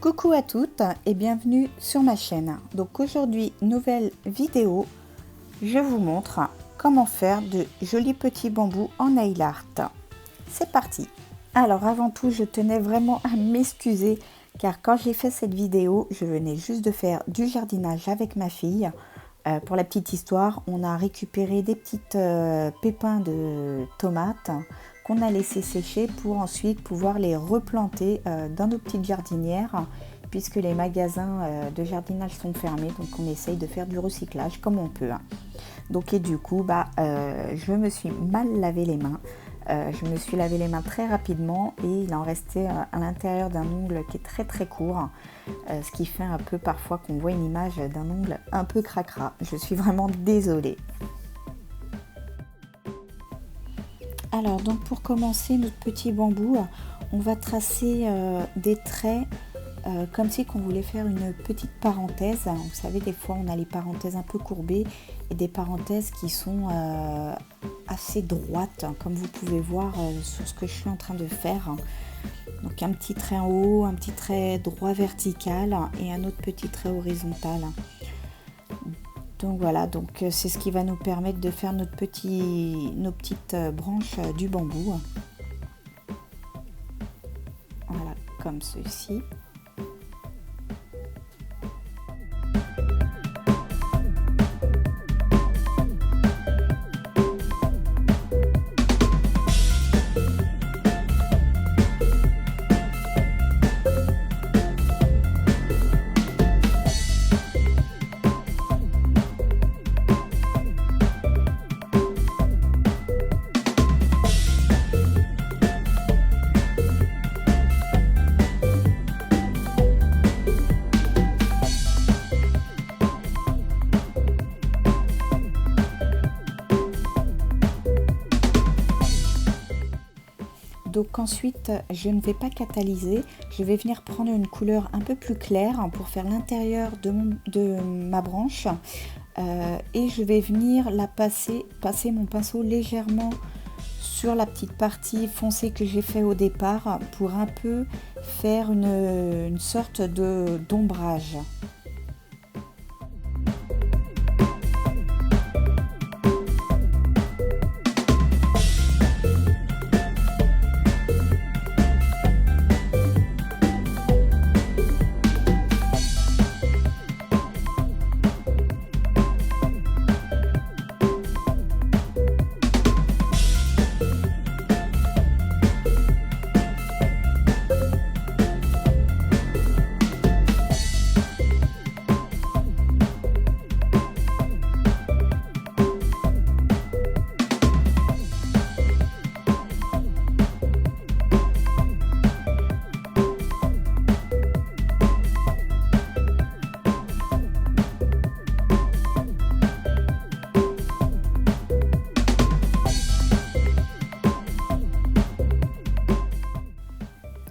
Coucou à toutes et bienvenue sur ma chaîne. Donc aujourd'hui, nouvelle vidéo, je vous montre comment faire de jolis petits bambous en nail art. C'est parti. Alors avant tout, je tenais vraiment à m'excuser car quand j'ai fait cette vidéo, je venais juste de faire du jardinage avec ma fille. Pour la petite histoire, on a récupéré des petites pépins de tomates qu'on a laissé sécher pour ensuite pouvoir les replanter dans nos petites jardinières puisque les magasins de jardinage sont fermés, donc on essaye de faire du recyclage comme on peut. Donc et du coup, je me suis mal lavé les mains. Je me suis lavé les mains très rapidement et il en restait à l'intérieur d'un ongle qui est très très court, ce qui fait un peu parfois qu'on voit une image d'un ongle un peu cracra. Je suis vraiment désolée. Alors donc pour commencer notre petit bambou, on va tracer des traits comme si on voulait faire une petite parenthèse. Vous savez, des fois on a les parenthèses un peu courbées et des parenthèses qui sont assez droites, comme vous pouvez voir sur ce que je suis en train de faire. Donc un petit trait en haut, un petit trait droit vertical et un autre petit trait horizontal. Donc voilà, donc c'est ce qui va nous permettre de faire nos petites branches du bambou. Voilà, comme ceci. Donc ensuite, je ne vais pas catalyser, je vais venir prendre une couleur un peu plus claire pour faire l'intérieur de ma branche et je vais venir la passer mon pinceau légèrement sur la petite partie foncée que j'ai fait au départ pour un peu faire une sorte d'ombrage.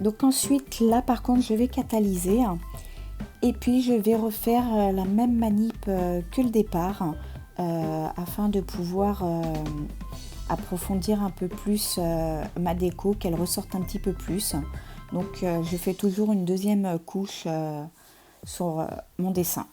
Donc ensuite, là par contre, je vais catalyser et puis je vais refaire la même manip que le départ afin de pouvoir approfondir un peu plus ma déco, qu'elle ressorte un petit peu plus. Donc je fais toujours une deuxième couche sur mon dessin.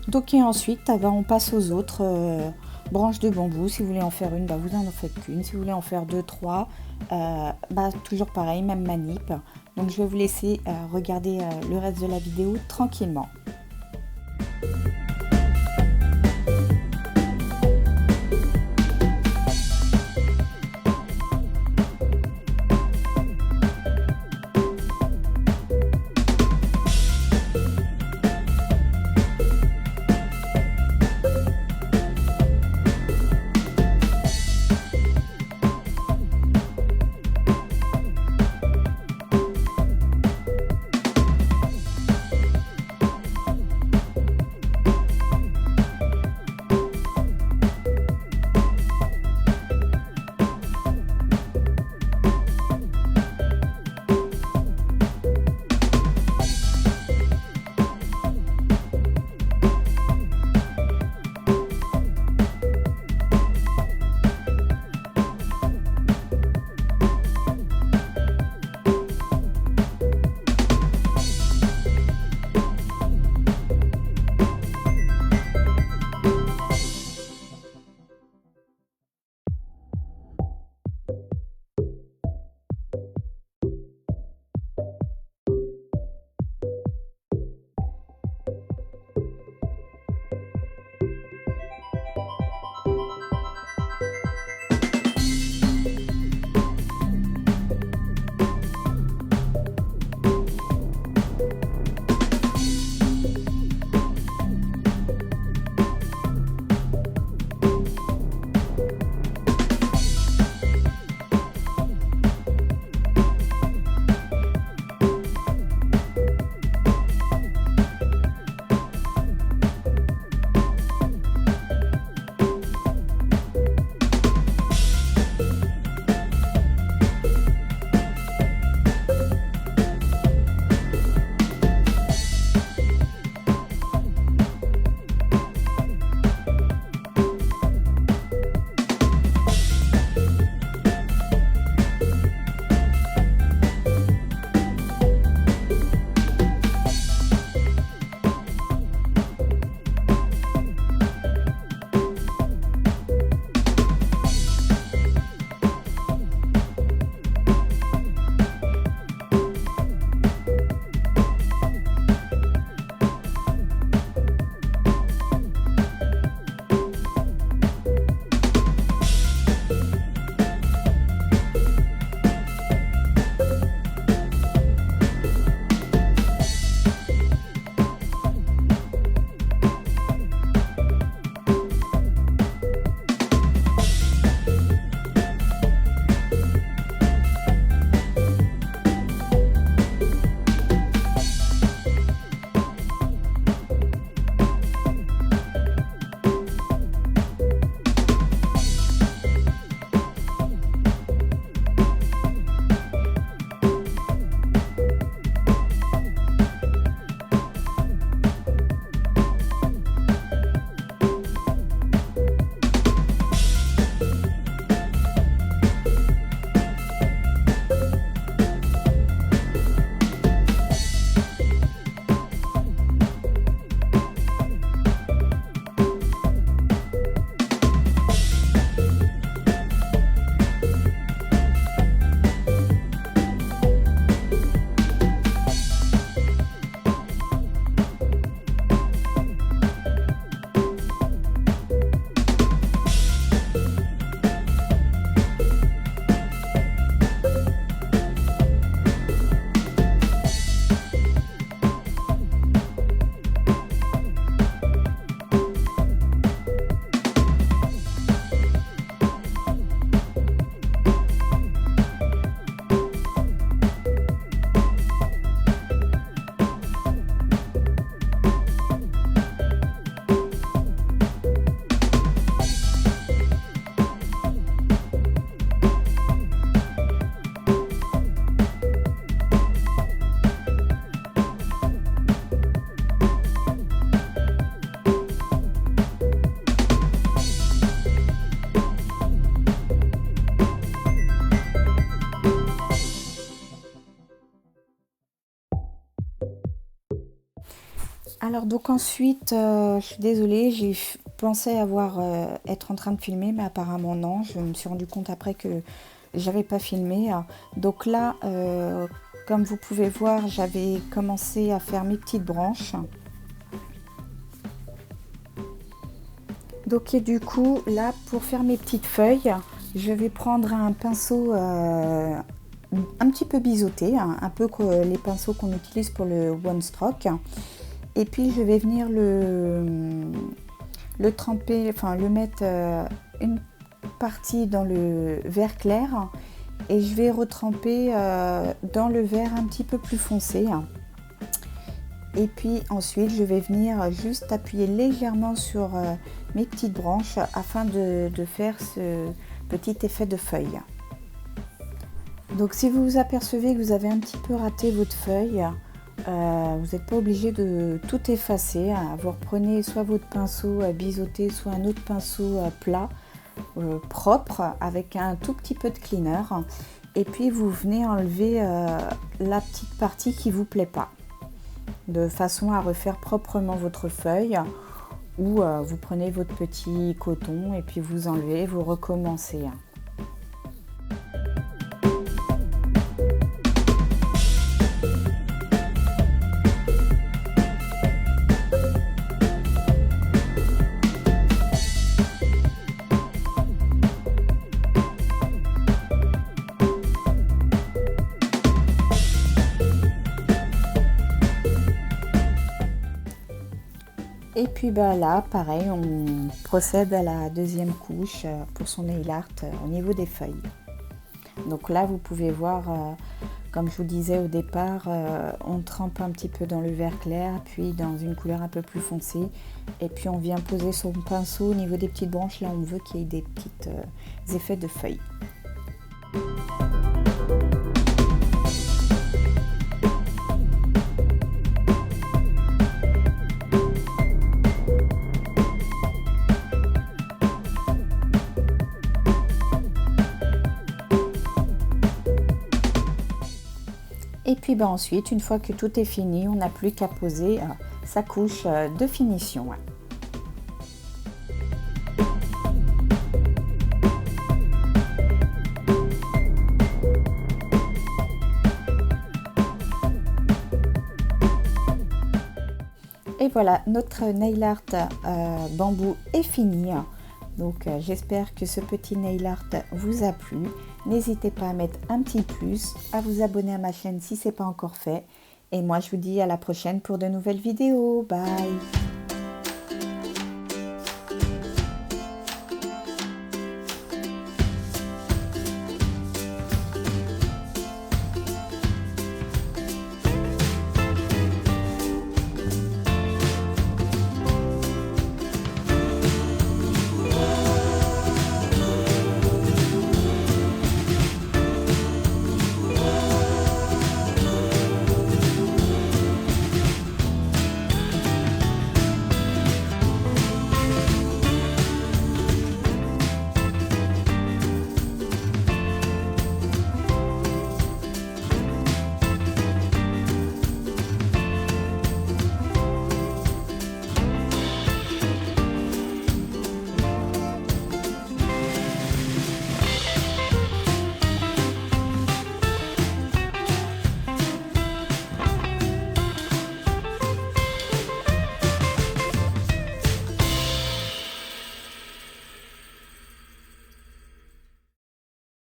Donc et ensuite, on passe aux autres branches de bambou. Si vous voulez en faire une, vous en faites qu'une. Si vous voulez en faire deux, trois, toujours pareil, même manip. Donc je vais vous laisser regarder le reste de la vidéo tranquillement. Alors donc ensuite, je suis désolée, j'ai pensé être en train de filmer, mais apparemment non. Je me suis rendu compte après que j'avais pas filmé. Donc là, comme vous pouvez voir, j'avais commencé à faire mes petites branches. Donc et du coup, là, pour faire mes petites feuilles, je vais prendre un pinceau un petit peu biseauté, un peu les pinceaux qu'on utilise pour le one stroke. Et puis je vais venir le tremper, enfin le mettre une partie dans le vert clair et je vais retremper dans le vert un petit peu plus foncé. Et puis ensuite je vais venir juste appuyer légèrement sur mes petites branches afin de faire ce petit effet de feuille. Donc si vous vous apercevez que vous avez un petit peu raté votre feuille, vous n'êtes pas obligé de tout effacer. Vous reprenez soit votre pinceau biseauté, soit un autre pinceau plat, propre, avec un tout petit peu de cleaner. Et puis vous venez enlever la petite partie qui ne vous plaît pas, de façon à refaire proprement votre feuille. Ou vous prenez votre petit coton et puis vous enlevez, vous recommencez. Et puis là, pareil, on procède à la deuxième couche pour son nail art au niveau des feuilles. Donc là, vous pouvez voir, comme je vous disais au départ, on trempe un petit peu dans le vert clair, puis dans une couleur un peu plus foncée. Et puis on vient poser son pinceau au niveau des petites branches. Là, on veut qu'il y ait des petits effets de feuilles. Et puis ensuite, une fois que tout est fini, on n'a plus qu'à poser sa couche de finition. Et voilà, notre nail art bambou est fini. Donc j'espère que ce petit nail art vous a plu. N'hésitez pas à mettre un petit plus, à vous abonner à ma chaîne si ce n'est pas encore fait. Et moi je vous dis à la prochaine pour de nouvelles vidéos. Bye!